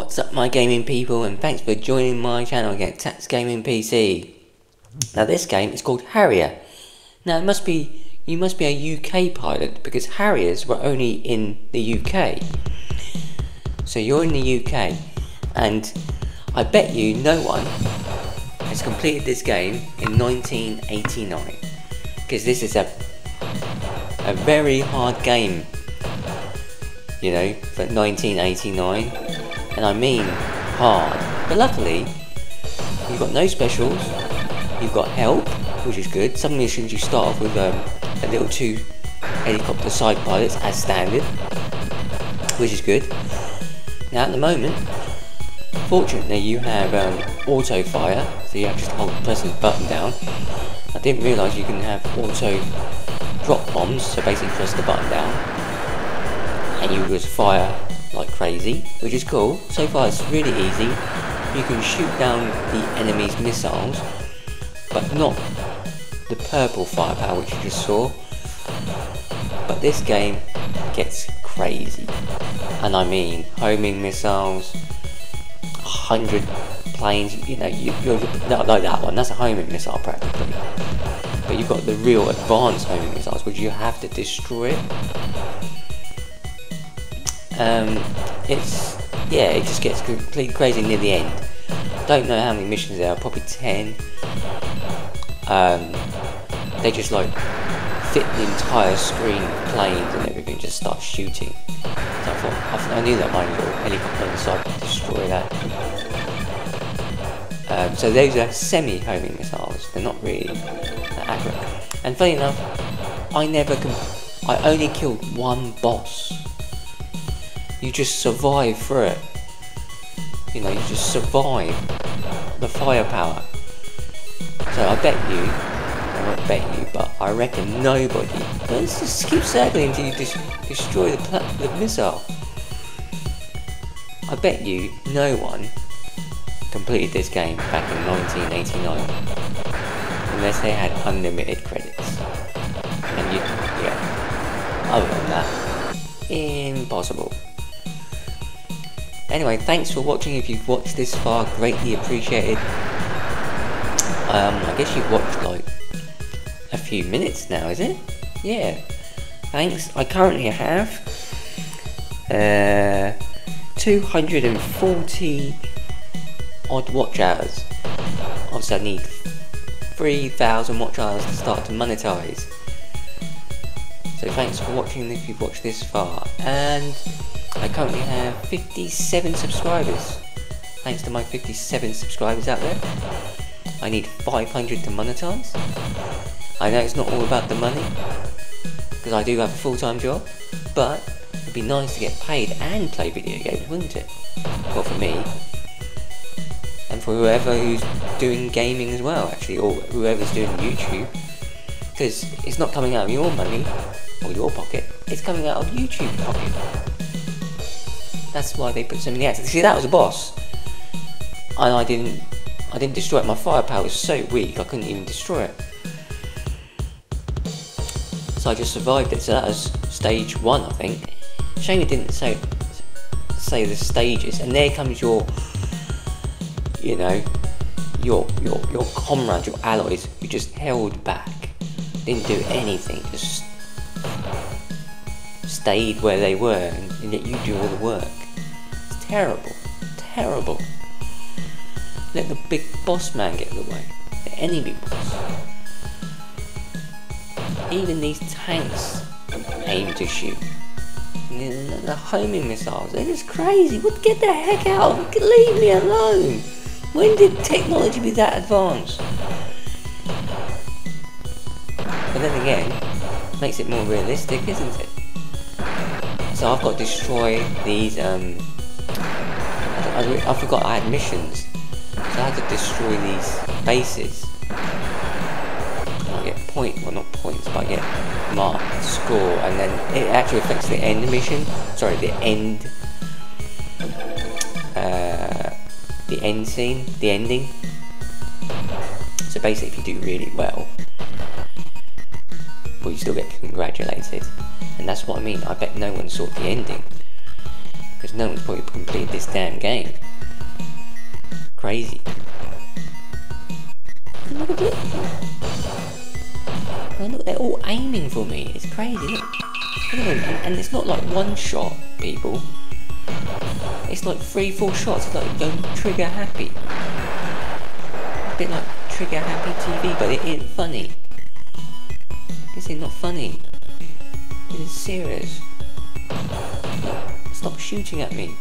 What's up my gaming people, and thanks for joining my channel again, Tat's Gaming PC. Now this game is called Harrier. Now you must be a UK pilot because Harriers were only in the UK. So you're in the UK, and I bet you no one has completed this game in 1989, because this is a very hard game, you know, for 1989. And I mean hard. But luckily, you've got no specials, you've got help, which is good. Some missions you start off with a little 2 helicopter side pilots as standard, which is good. Now at the moment, fortunately you have auto fire, so you have to just press the button down. I didn't realise you can have auto drop bombs, so basically press the button down and you just fire like crazy, which is cool. So far it's really easy. You can shoot down the enemy's missiles, but not the purple firepower which you just saw. But this game gets crazy, and I mean homing missiles, 100 planes, you know, you're not like that one, that's a homing missile practically. But you've got the real advanced homing missiles which you have to destroy. It just gets completely crazy near the end. Don't know how many missions there are, probably 10. They just like fit the entire screen of planes and everything, just start shooting. So I thought, I knew that my little helicopter on the side could destroy that. So those are semi-homing missiles, they're not really that accurate. And funny enough, I only killed one boss. You just survive through it. You know, you just survive the firepower. So I bet you, not bet you, but I reckon nobody. Let's just keep circling until you destroy the missile. I bet you no one completed this game back in 1989, unless they had unlimited credits. And other than that, impossible. Anyway, thanks for watching. If you've watched this far, greatly appreciated. I guess you've watched like a few minutes now, is it? Yeah. Thanks. I currently have 240 odd watch hours. Obviously I need 3,000 watch hours to start to monetize. So thanks for watching if you've watched this far. And I currently have 57 subscribers. Thanks to my 57 subscribers out there. I need 500 to monetize. I know it's not all about the money, because I do have a full-time job, but it'd be nice to get paid and play video games, wouldn't it? Well, for me, and for whoever who's doing gaming as well, actually, or whoever's doing YouTube, because it's not coming out of your money or your pocket, it's coming out of YouTube's pocket. That's why they put so many ads. See, that was a boss, and I didn't destroy it. My firepower was so weak I couldn't even destroy it. So I just survived it. So that was stage 1, I think. Shame it didn't say the stages. And there comes your, you know, your comrades, your allies, who just held back, didn't do anything, just stayed where they were and let you do all the work. It's terrible, terrible. Let the big boss man get in the way, the enemy boss. Even these tanks aim to shoot. The homing missiles, they're just crazy. Get the heck out, leave me alone. When did technology be that advanced? But then again, makes it more realistic, isn't it? So I've got to destroy these, I forgot I had missions. So I had to destroy these bases. I get well, not points, but I get marked, score, and then it actually affects the end mission. Sorry, the end scene, the ending. So basically, if you do really well, you still get congratulated. And that's what I mean. I bet no one saw the ending. because no one's probably completed this damn game. Crazy. And look at it. And look, they're all aiming for me. It's crazy. Look at them. And it's not like one shot, people. It's like 3-4 shots. It's like going trigger happy. A bit like trigger happy TV, but it isn't funny. This is not funny. It is serious. Stop shooting at me.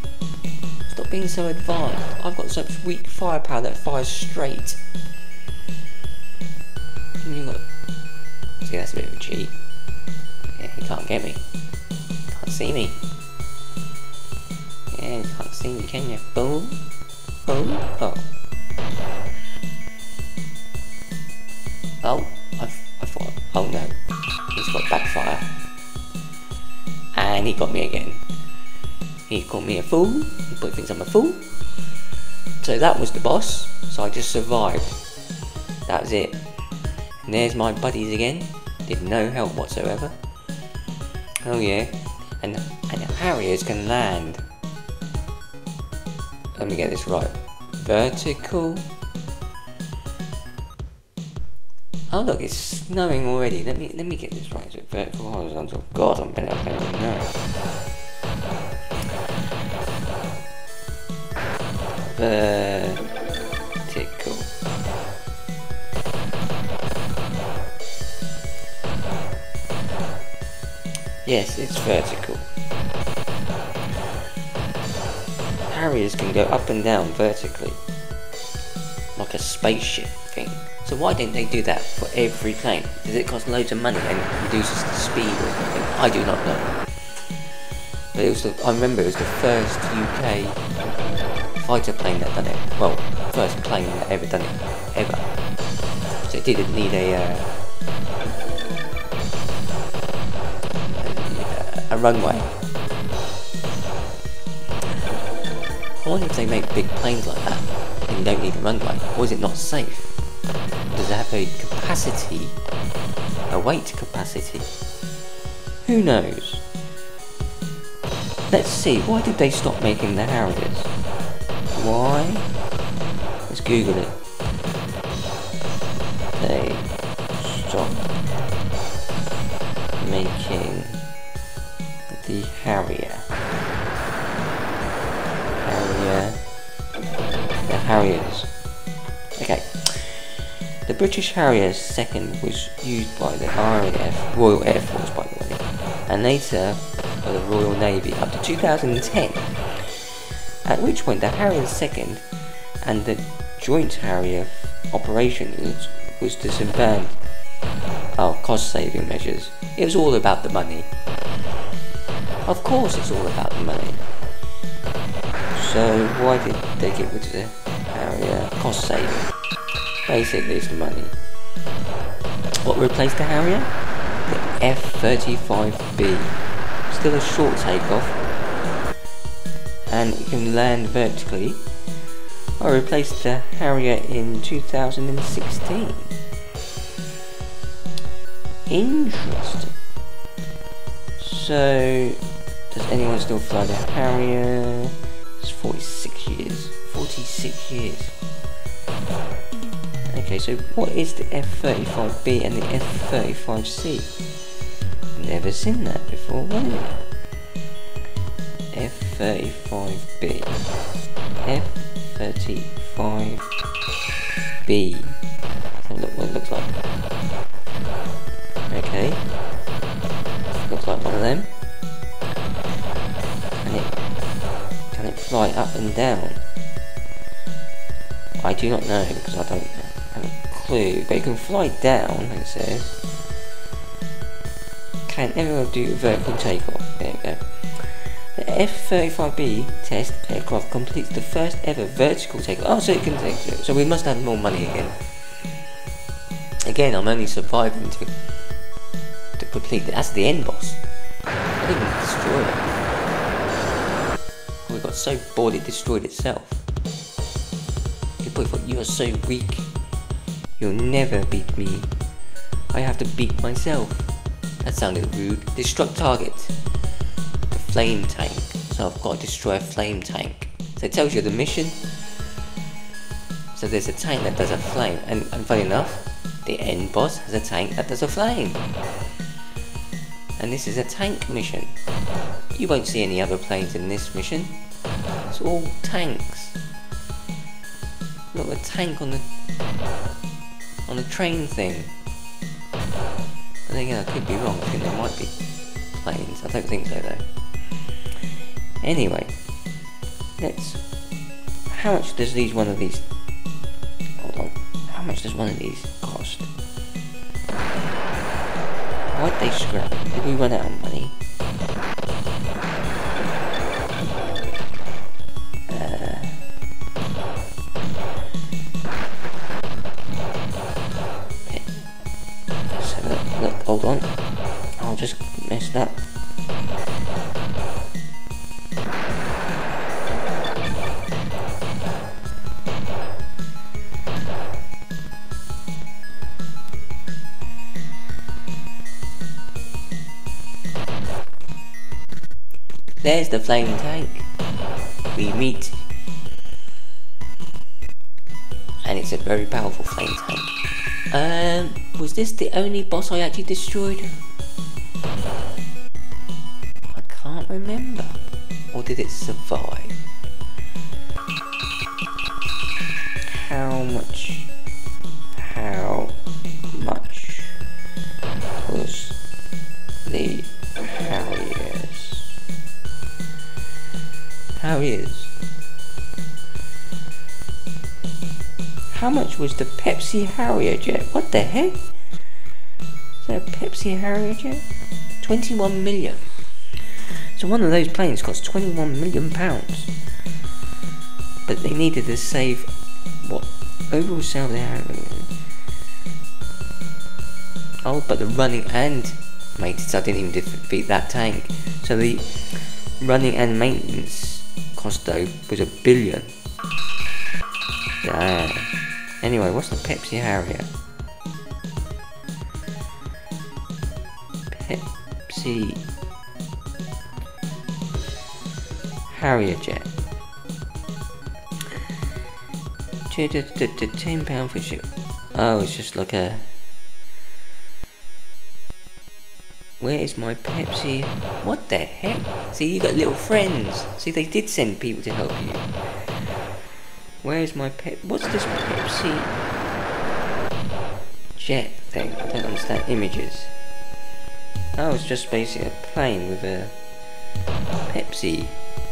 Stop being so advanced. I've got such weak firepower that fires straight. And you got... See, that's a bit of a cheat. Yeah, he can't get me. Can't see me. Yeah, you can't see me, can you? Boom. Boom. Oh. Oh, I thought... Oh no. He's got backfire. And he got me again. He called me a fool. He probably thinks I'm a fool. So that was the boss. So I just survived. That was it. And there's my buddies again. Did no help whatsoever. Oh yeah. And Harriers can land. Let me get this right. Vertical. Oh look, it's snowing already. Let me get this right. Is it vertical, horizontal? God, I'm better know. Vertical. Yes, it's vertical. Harriers can go up and down vertically, like a spaceship thing. So why didn't they do that for every plane? Does it cost loads of money and reduces the speed or something? I do not know. But it was I remember it was the first UK fighter plane that done it. Well, first plane that ever done it, ever. So it didn't need a runway. I wonder if they make big planes like that and you don't need a runway, or is it not safe? Does it have a capacity, a weight capacity? Who knows? Let's see, why did they stop making the Harriers? Why? Let's Google it. They stopped making the Harrier. The Harriers. Okay. The British Harriers second was used by the RAF, Royal Air Force by the way, and later by the Royal Navy up to 2010, at which point the Harrier second and the Joint Harrier operation was disbanded. Oh, cost saving measures. It was all about the money. Of course it's all about the money. So why did they get rid of the Harrier? Cost saving. Basically it's the money. What replaced the Harrier? The F-35B. Still a short takeoff. And it can land vertically. I replaced the Harrier in 2016. Interesting. So, does anyone still fly the Harrier? It's 46 years. 46 years. Okay, so what is the F-35B and the F-35C? Never seen that before, what is it? F-35B. F-35B. So look what it looks like. Okay. Looks like one of them. Can it fly up and down? I do not know because I don't have a clue. But it can fly down, it says. Can everyone do a vertical takeoff? There we go. The F-35B test aircraft completes the first ever vertical takeoff. Oh, so it can take it. So we must have more money again. Again, I'm only surviving to complete it. That's the end boss. I didn't even destroy it. We got so bored it destroyed itself. People thought, you are so weak. You'll never beat me. I have to beat myself. That sounded rude. Destruct target. The flame tank. So So I've got to destroy a flame tank. So it tells you the mission. So there's a tank that does a flame, and funny enough, the end boss has a tank that does a flame. And this is a tank mission. You won't see any other planes in this mission. It's all tanks. Look, a tank on the train thing. But then again, I could be wrong. I think there might be planes. I don't think so though. Anyway, how much does one of these? Hold on. How much does one of these cost? Why'd they scrap? Did we run out of money? Let's have a look. Hold on. I'll just mess it up. There's the flame tank. We meet. And it's a very powerful flame tank. Was this the only boss I actually destroyed? I can't remember. Or did it survive? How much was the Harriers? How much was the Pepsi Harrier jet? What the heck? Is that a Pepsi Harrier jet? 21 million. So one of those planes cost 21 million pounds. But they needed to save what? Overall sale they had. Oh, but the running and maintenance, I didn't even defeat that tank. So the running and maintenance cost though was $1 billion. Damn. Anyway, what's the Pepsi Harrier? Pepsi Harrier jet. £10 for ship. Oh, it's just like a. Where is my Pepsi? What the heck? See, you got little friends. See, they did send people to help you. Where's my what's this Pepsi jet thing? I don't understand images. Oh, it's just basically a plane with a Pepsi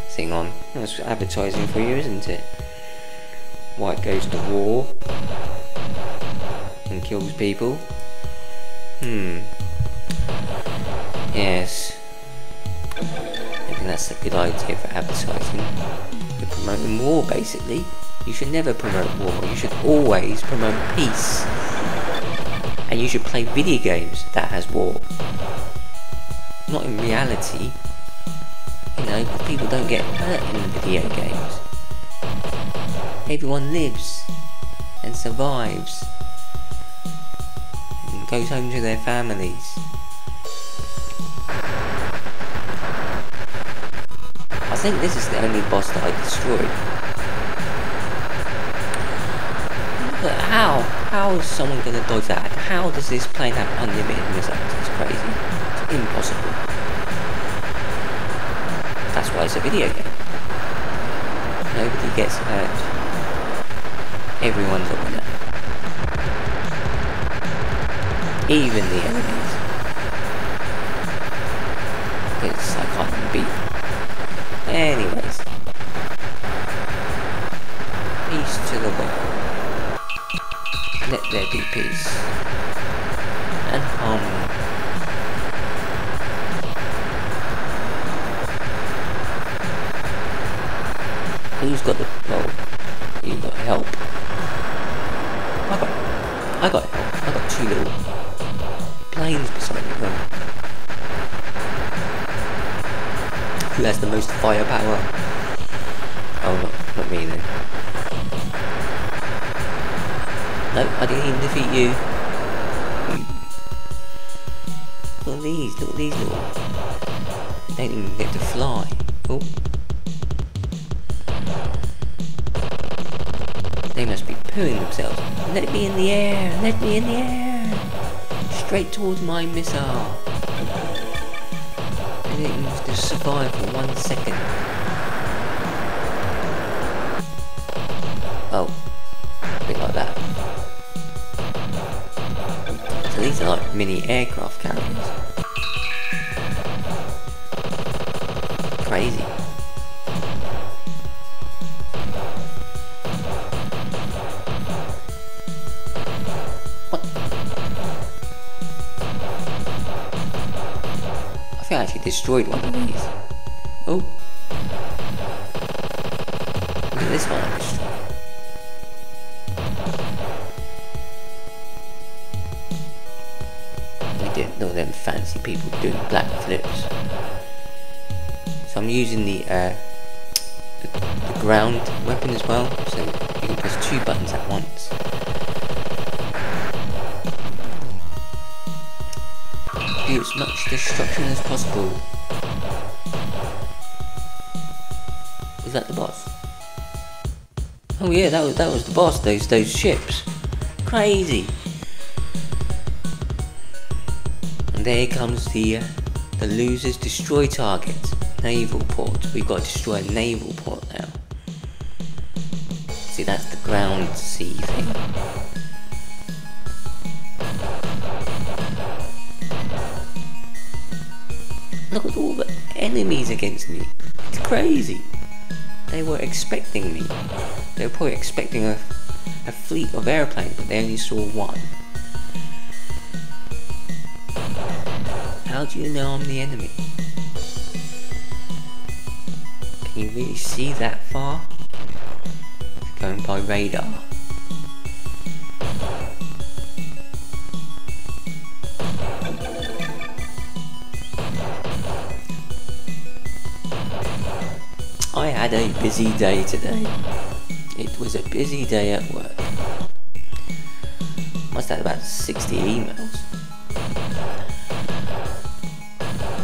thing on. That's advertising for you, isn't it? White goes to war and kills people. Yes. Maybe that's a good idea for advertising. You're promoting war, basically. You should never promote war. You should always promote peace. And you should play video games that has war. Not in reality. You know, people don't get hurt in video games. Everyone lives and survives and goes home to their families. I think this is the only boss that I destroyed. But how is someone going to dodge that? How does this plane have unlimited missiles? It's crazy. It's impossible. That's why it's a video game. Nobody gets hurt. Everyone's a winner. Even the enemies. It's I can't even beat. Anyways. Peace to the world. Let there be peace. And harmony. Who's got the you got help. I got help. I got two little planes beside me. Who has the most firepower? Oh, not me then. No, I didn't even defeat you. Look at these little. They don't even get to fly. Oh, pooing themselves. Let me in the air! Let me in the air! Straight towards my missile. And it needs to survive for 1 second. Oh, a bit like that. So these are like mini aircraft carriers. Crazy. What? I think I actually destroyed one of these. Oh. Look at this one I destroyed. Look at them fancy people doing black flips. So I'm using the ground weapon as well, so you can press 2 buttons at once. Do as much destruction as possible. Was that the boss? Oh yeah, that was the boss. Those ships, crazy. And there comes the losers. Destroy targets. Naval port. We've got to destroy a naval port now. See, that's the ground sea thing. Look at all the enemies against me. It's crazy. They were expecting me. They were probably expecting a fleet of airplanes, but they only saw one. How do you know I'm the enemy? Can you really see that far? It's going by radar. I had a busy day today. It was a busy day at work. Must have had about 60 emails.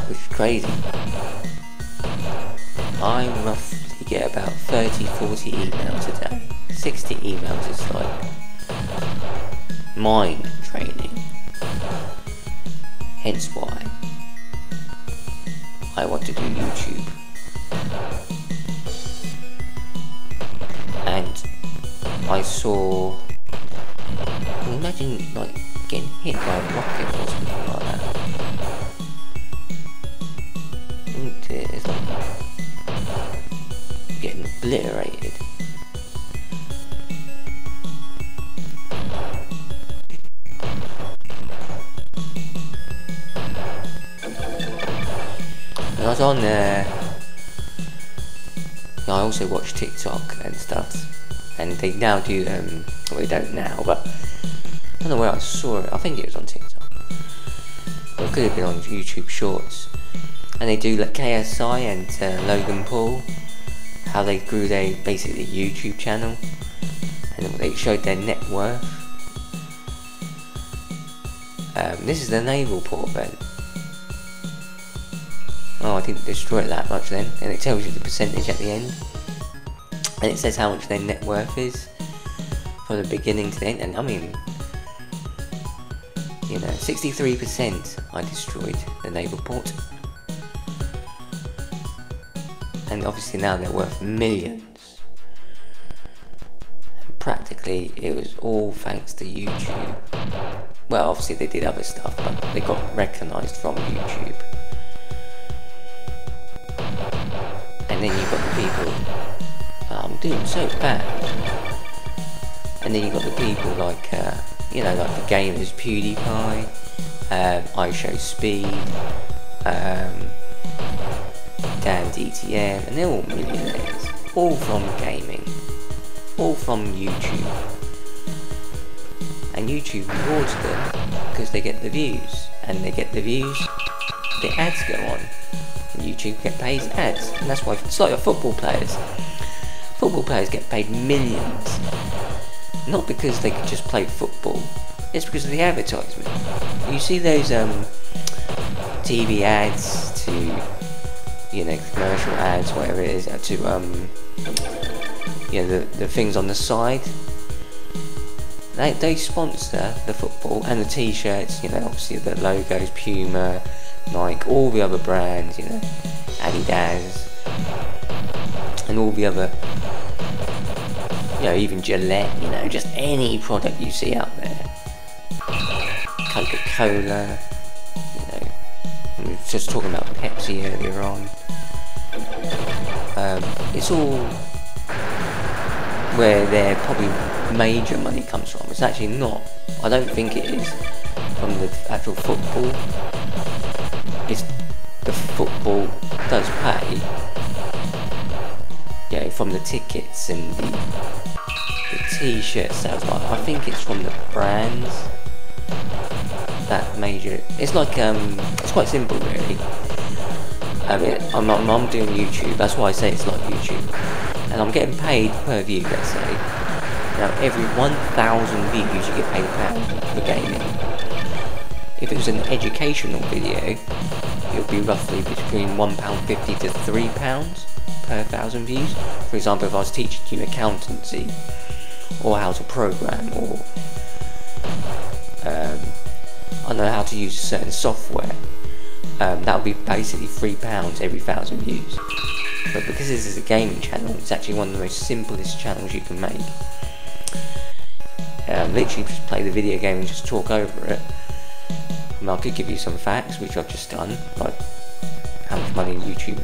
Which is crazy. I roughly get about 30-40 emails a day. 60 emails is like mind training. Hence why I want to do YouTube. And I saw, imagine like getting hit by a rocket or something like that. Oh dear, it's like getting obliterated. And I was on there. I also watch TikTok and stuff, and they now do, well they don't now, but I don't know where I saw it. I think it was on TikTok, or it could have been on YouTube Shorts, and they do like KSI and Logan Paul, how they grew their basically YouTube channel, and they showed their net worth. This is the naval port then. Oh, I didn't destroy it that much then, and it tells you the percentage at the end, and it says how much their net worth is from the beginning to the end. And I mean, you know, 63% I destroyed the naval port, and obviously now they're worth millions, and practically it was all thanks to YouTube. Well, obviously they did other stuff, but they got recognised from YouTube. And then you've got the people, I'm doing so bad. And then you've got the people like, you know, like the gamers, PewDiePie, I Show Speed, Dan DTM, and they're all millionaires. All from gaming. All from YouTube. And YouTube rewards them because they get the views. And they get the views, the ads go on. YouTube get paid ads, and that's why it's like football players. Football players get paid millions, not because they could just play football. It's because of the advertisement. You see those TV ads to, you know, commercial ads, whatever it is, to you know, the things on the side. they sponsor the football and the t-shirts, you know, obviously the logos, Puma, Nike, all the other brands, you know, Adidas, and all the other, you know, even Gillette, you know, just any product you see out there. Coca-Cola, you know, we were just talking about Pepsi earlier on. It's all where their probably major money comes from. It's actually not. I don't think it is from the actual football. It's the football does pay, you know, from the tickets and the t-shirt sales. But I think it's from the brands that major. It's like it's quite simple really. I mean, I'm doing YouTube. That's why I say it's like YouTube, and I'm getting paid per view. Let's say now every 1,000 views you get paid £1 for gaming. If it was an educational video, it would be roughly between £1.50 to £3 per 1,000 views. For example, if I was teaching you accountancy or how to program, or I don't know how to use certain software, that would be basically £3 every 1,000 views. But because this is a gaming channel, it's actually one of the most simplest channels you can make. Literally just play the video game and just talk over it. I mean, I could give you some facts, which I've just done, like how much money YouTube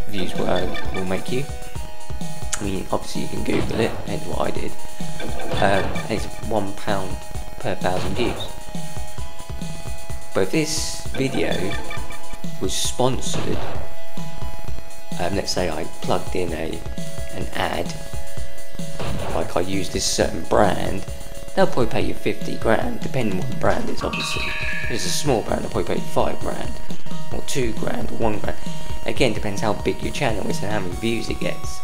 views will make you. I mean, obviously you can Google it, hence what I did. And it's £1 per 1,000 views. But if this video was sponsored, let's say I plugged in an ad, like I used this certain brand, they'll probably pay you 50 grand, depending on what the brand is, obviously. If it's a small brand, they'll probably pay you 5 grand, or 2 grand, or 1 grand. Again, depends how big your channel is and how many views it gets.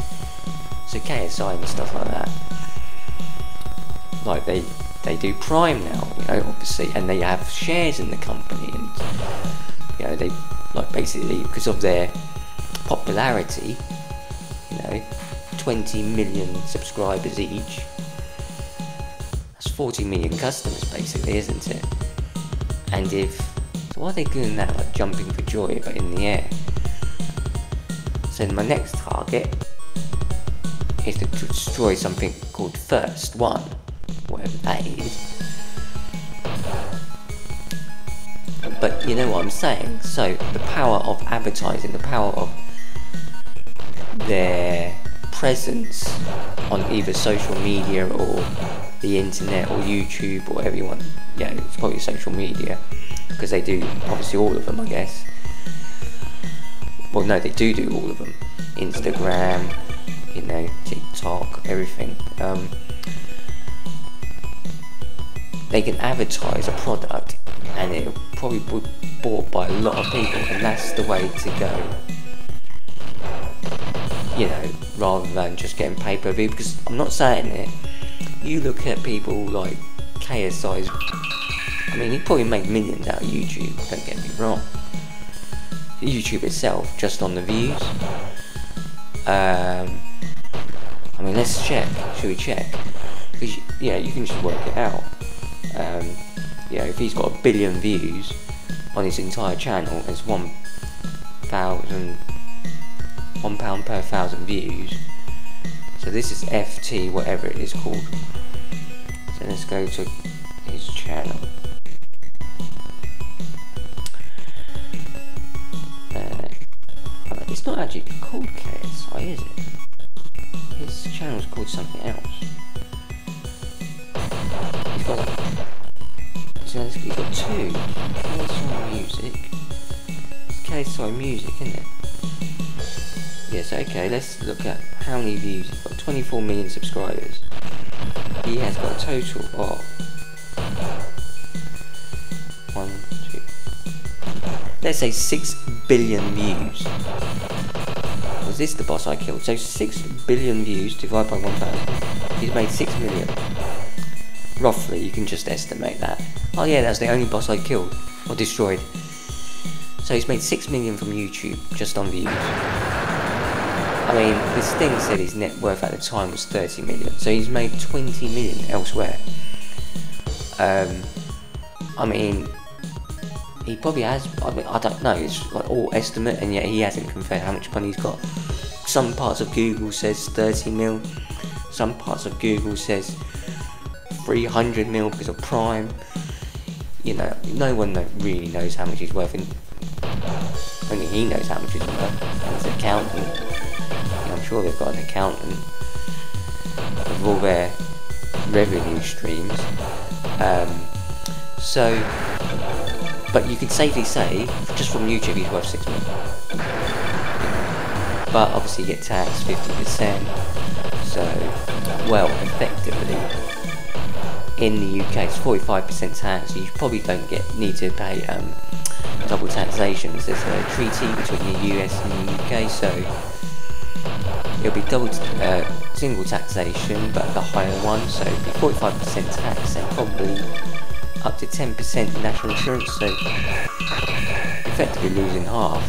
So KSI and stuff like that, like they do Prime now, you know, obviously, and they have shares in the company, and you know, they like basically because of their popularity, you know, 20 million subscribers each. That's 40 million customers, basically, isn't it? And so why are they doing that, like jumping for joy, but in the air? So my next target is to destroy something called First One, whatever that is. But you know what I'm saying? So the power of advertising, the power of their presence on either social media or the internet or YouTube or whatever you want. Yeah, it's probably social media, because they do obviously all of them, I guess. Well, no, they do all of them. Instagram, you know, TikTok, everything. They can advertise a product and it'll probably be bought by a lot of people, and that's the way to go, you know, rather than just getting pay per view. Because I'm not saying it, you look at people like KSI's, I mean, he probably made millions out of YouTube, don't get me wrong. YouTube itself, just on the views. I mean, let's check. Should we check? Because yeah, you can just work it out. Yeah, if he's got 1 billion views on his entire channel, it's £1 per 1,000 views. So this is FT, whatever it is called. So let's go to his channel. It's not actually called KSI, is it? His channel's called something else. He's got like, he's got 2. KSI Music. It's KSI Music, isn't it? Yes, okay, let's look at how many views. He's got 24 million subscribers. He has got a total of 1, 2, let's say 6 billion views. Was this the boss I killed? So 6 billion views divided by 1,000. He's made 6 million. Roughly, you can just estimate that. Oh yeah, that's the only boss I killed or destroyed. So he's made 6 million from YouTube just on views. I I mean, this thing said his net worth at the time was 30 million, so he's made 20 million elsewhere. I mean, he probably has. I mean, I don't know. It's like all estimate, and yet he hasn't confirmed how much money he's got. Some parts of Google says 30 mil. Some parts of Google says 300 mil because of Prime. You know, no one really knows how much he's worth. Only he knows how much he's worth. And his accountant. You know, I'm sure they've got an accountant with all their revenue streams. But you could safely say, just from YouTube, he's worth 6 million. But obviously you get taxed 50%, so, well, effectively, in the UK it's 45% tax, so you probably don't need to pay double taxation. There's a treaty between the US and the UK, so it'll be single taxation, but the higher one, so it'll be 45% tax and probably up to 10% national insurance, so effectively losing half,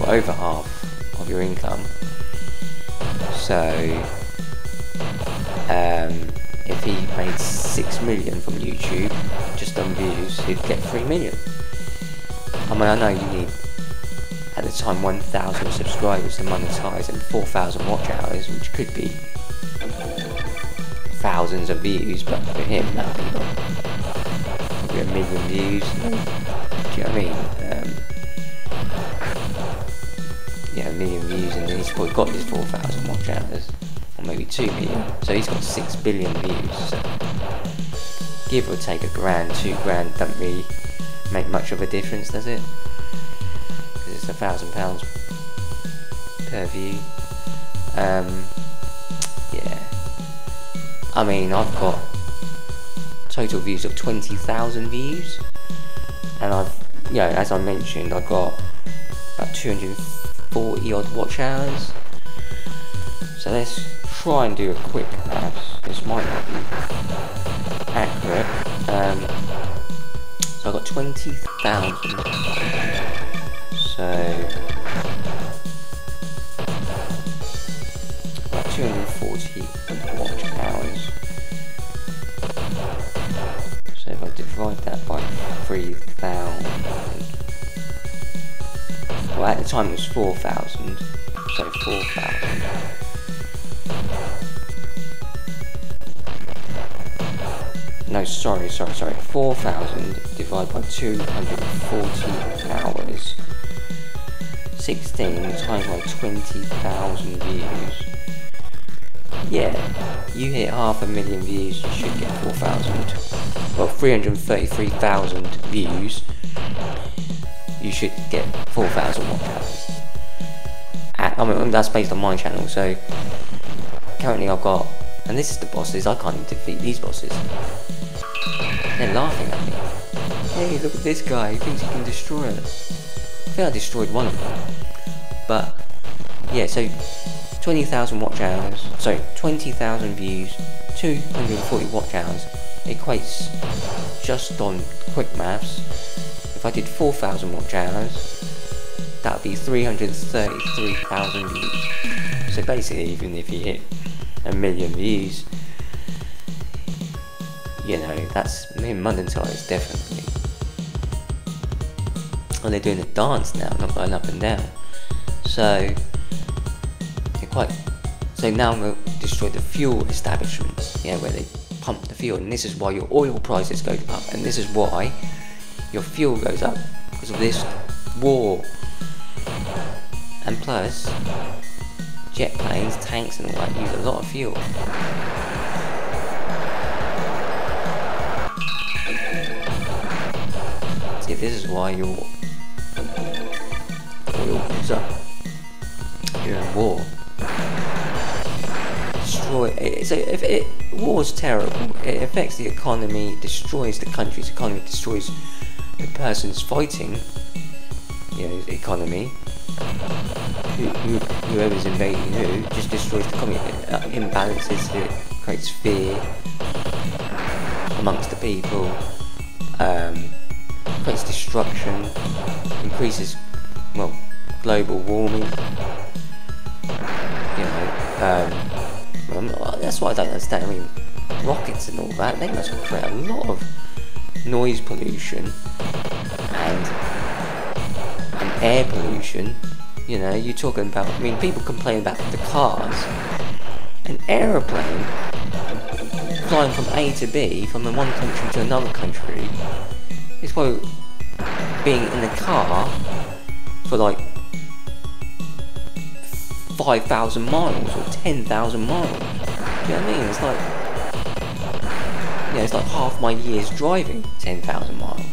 or over half of your income. So if he made 6 million from YouTube just on views, he'd get 3 million. I mean, I know you need at the time 1,000 subscribers to monetize and 4,000 watch hours, which could be thousands of views, but for him that would be like probably 1 million views. Do you know what I mean? Yeah, 1 million views, and then he's probably got his 4,000 watch hours, or maybe 2 million. So he's got 6 billion views. So give or take £1,000, £2,000 don't really make much of a difference, does it? Because it's £1,000 per view. Yeah. I mean, I've got total views of 20,000 views, and as I mentioned, I've got about 240 odd watch hours. So let's try and do a quick maths. This might not be accurate. So I've got 20,000. So about 240 watch hours. So if I divide that by 3,000, well, at the time it was 4,000, so 4,000. No, sorry, 4,000 divided by 240 hours. 16 times by 20,000 views. Yeah, you hit 500,000 views, you should get 4,000. Well, 333,000 views, you should get 4,000 watch hours. I mean, that's based on my channel, so currently I've got, and this is the bosses, I can't even defeat these bosses. They're laughing at me. Hey, look at this guy, he thinks he can destroy us. I think I destroyed one of them. But, yeah, so 20,000 watch hours, sorry, 20,000 views, 240 watch hours, equates, just on quick maths, if I did 4,000 watch hours, that would be 333,000 views. So basically, even if you hit 1 million views, you know, that's monetized, definitely. And they're doing a dance now, not going up and down. So so now I'm going to destroy the fuel establishments, where they pump the fuel, and this is why your oil prices go up, and this is why your fuel goes up, because of this war. And plus, jet planes, tanks and all that use a lot of fuel. See, this is why your oil goes up during war. So if war's terrible, it affects the economy, destroys the country's economy, destroys the person's fighting, the economy. Whoever's invading who, just destroys the economy. Imbalances, it creates fear amongst the people, creates destruction, increases, global warming. Well, that's what I don't understand. I mean, rockets and all that, they must create a lot of noise pollution and air pollution. You know, you're talking about, I mean, people complain about the cars. An aeroplane flying from A to B, from one country to another country, is probably being in a car for like 5,000 miles or 10,000 miles. Do you know what I mean? It's like, it's like half my year's driving 10,000 miles. Do you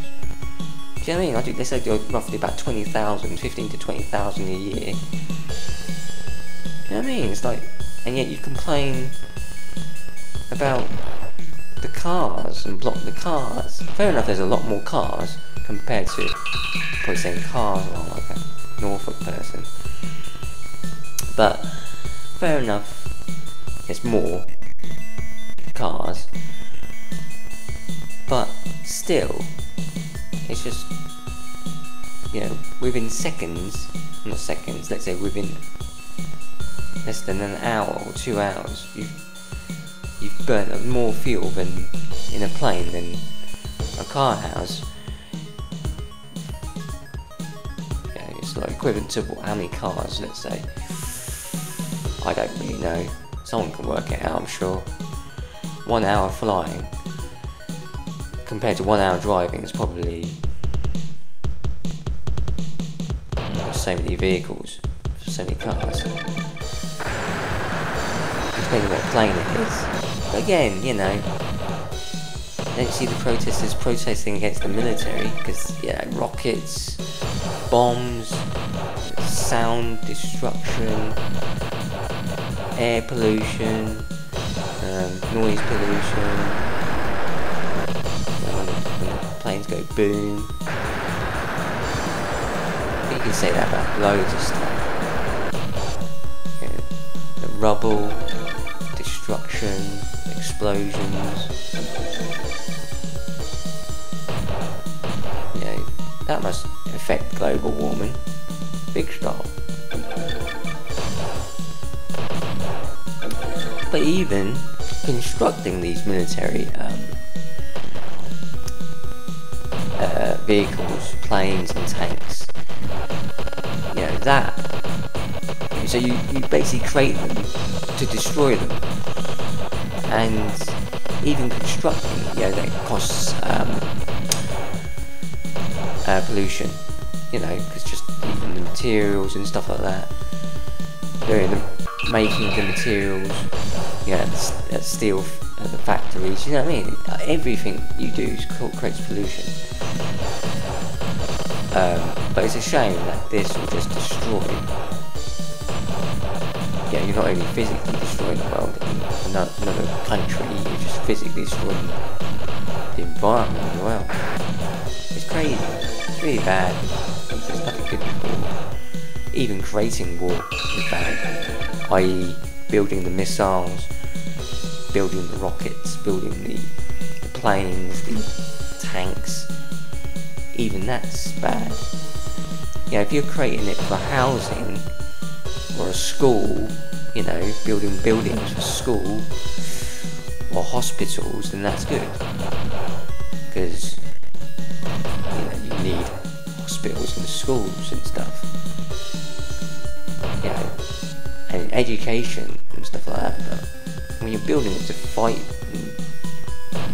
know what I mean? I think they say roughly about 20,000, 15 to 20,000 a year. You know what I mean? It's like, and yet you complain about the cars and block the cars. Fair enough, there's a lot more cars compared to probably saying cars or like a Norfolk person. But fair enough, there's more cars. But still, it's just, within seconds, not seconds, let's say within less than an hour or 2 hours, you've burnt more fuel than in a plane than a car has. It's like equivalent to how many cars, let's say. I don't really know. Someone can work it out, I'm sure. 1 hour flying compared to 1 hour driving is probably so many vehicles, so many cars. Depending what plane it is. But again, don't see the protesters protesting against the military because, rockets, bombs, sound destruction, air pollution, noise pollution, when the planes go boom. You can say that about loads of stuff. The rubble, destruction, explosions. That must affect global warming. Big style. But even constructing these military vehicles, planes and tanks, so you basically create them to destroy them. And even constructing, that costs pollution, because just even the materials and stuff like that, making the materials, at steel at the factories, you know what I mean? Everything you do creates pollution. But it's a shame that this will just destroy. You're not only physically destroying the world in another country, you're just physically destroying the environment as well. It's crazy. It's really bad. There's nothing good with war. Even creating war is bad. I.e. building the missiles, building the rockets, building the planes, the tanks. Even that's bad. If you're creating it for housing or a school, building buildings for school or hospitals, then that's good. Because you need hospitals and schools and stuff. And education and stuff like that. But when you're building it to fight and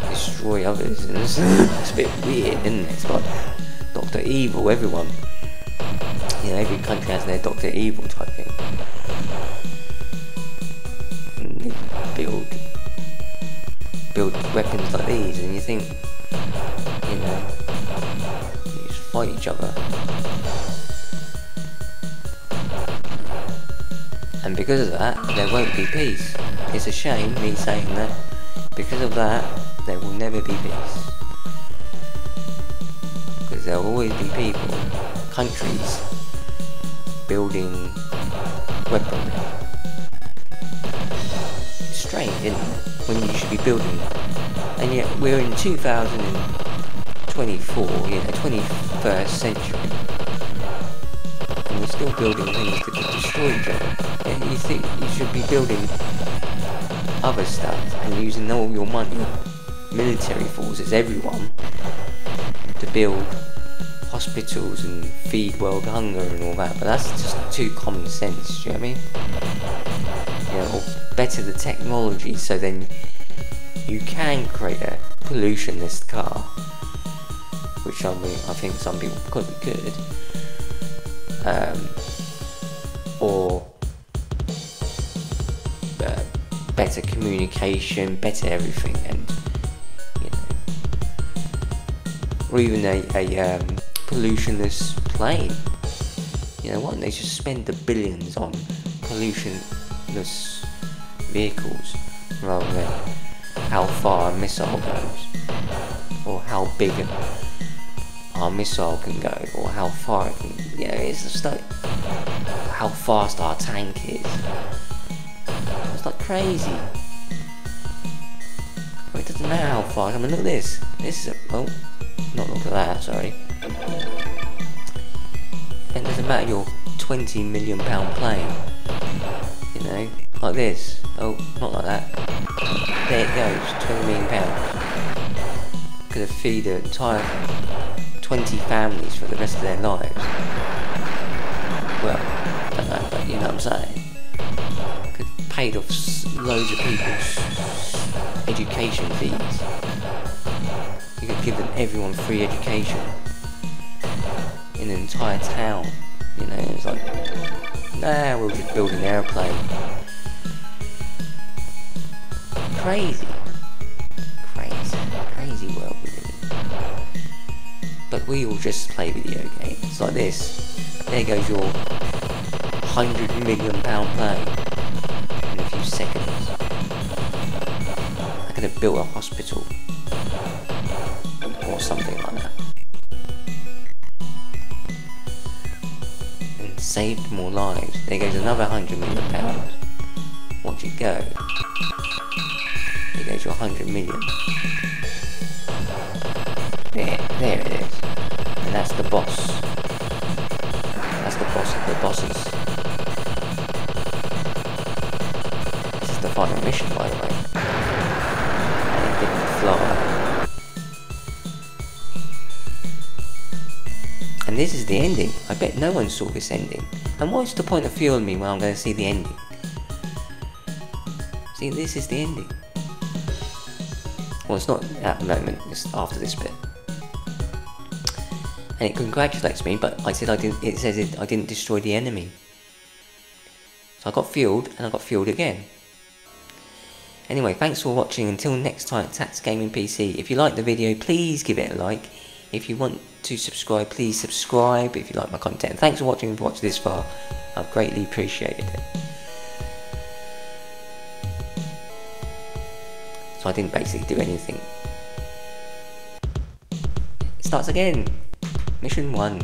destroy others, and it's a bit weird, isn't it? It's like Dr. Evil, everyone. Every country has their Dr. Evil type thing. And they build weapons like these, and you think, you just fight each other. And because of that, there won't be peace. It's a shame, me saying that. Because of that, there will never be peace. Because there will always be people, countries, building weaponry. It's strange, isn't it? When you should be building. And yet we're in 2024, 21st century. And you're still building things to destroy each other. And you think you should be building other stuff and using all your money, military forces, everyone, to build hospitals and feed world hunger and all that. But that's just too common sense, do you know what I mean? You know, or better the technology so then you can create a pollutionless car, which I think some people could. Or better communication, better everything, and you know, or even a pollutionless plane. You know, why don't they just spend the billions on pollutionless vehicles rather than how far a missile goes, or how big our missile can go, or how far it can, you know, it's just like how fast our tank is. It's like crazy. Well, it doesn't matter how fast. I mean, look at this. This is a, oh, not look at that, sorry. It doesn't matter your £20 million plane. You know, like this. Oh, not like that. There it goes, £20 million. Could have feed an entire 20 families for the rest of their lives. Well, I don't know, but you know what I'm saying. Could have paid off loads of people's education fees. You could give them everyone free education in an entire town. You know, it's like, nah, we'll just build an airplane. Crazy world we live in. But we all just play video games. It's like this. There goes your £100 million plane in a few seconds. I could have built a hospital or something like that and saved more lives. There goes another £100 million. Watch it go. There goes your 100 million. There it is. And that's the boss. That's the boss of the bosses. This is the final mission, by the way. And it didn't fly. And this is the ending. I bet no one saw this ending. And what's the point of fueling me when I'm going to see the ending? See, this is the ending. Well, it's not at the moment, it's after this bit. And it congratulates me, but I said I didn't. It says I didn't destroy the enemy. So I got fueled, and I got fueled again. Anyway, thanks for watching. Until next time, Tats Gaming PC. If you like the video, please give it a like. If you want to subscribe, please subscribe. If you like my content, thanks for watching. If you watched this far, I've greatly appreciated it. So I didn't basically do anything. It starts again. Mission 1.